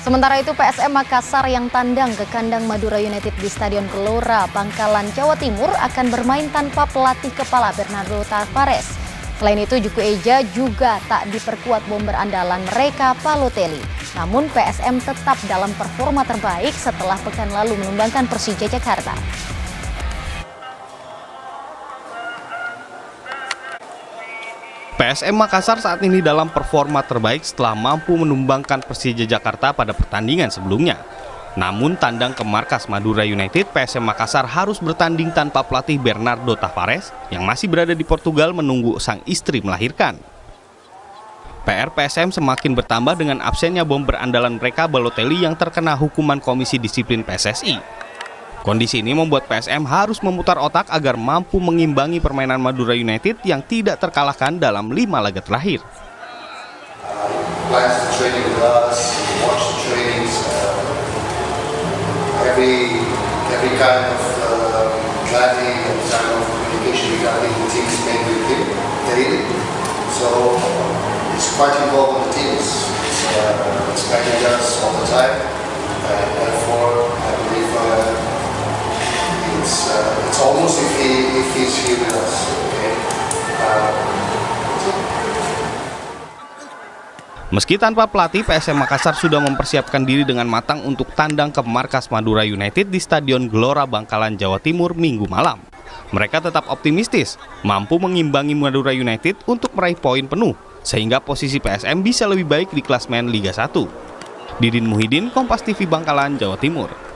Sementara itu PSM Makassar yang tandang ke kandang Madura United di Stadion Gelora, Bangkalan, Jawa Timur akan bermain tanpa pelatih kepala Bernardo Tavares. Selain itu, Juku Eja juga tak diperkuat bomber andalan mereka, Balotelli. Namun PSM tetap dalam performa terbaik setelah pekan lalu menumbangkan Persija Jakarta. PSM Makassar saat ini dalam performa terbaik setelah mampu menumbangkan Persija Jakarta pada pertandingan sebelumnya. Namun tandang ke markas Madura United, PSM Makassar harus bertanding tanpa pelatih Bernardo Tavares yang masih berada di Portugal menunggu sang istri melahirkan. PR PSM semakin bertambah dengan absennya bomber andalan mereka Balotelli yang terkena hukuman Komisi Disiplin PSSI. Kondisi ini membuat PSM harus memutar otak agar mampu mengimbangi permainan Madura United yang tidak terkalahkan dalam 5 laga terakhir. It's almost if he's here with us. Okay? Meski tanpa pelatih, PSM Makassar sudah mempersiapkan diri dengan matang untuk tandang ke markas Madura United di Stadion Gelora Bangkalan, Jawa Timur Minggu malam. Mereka tetap optimistis, mampu mengimbangi Madura United untuk meraih poin penuh, sehingga posisi PSM bisa lebih baik di klasemen Liga 1. Didin Muhyiddin, Kompas TV Bangkalan, Jawa Timur.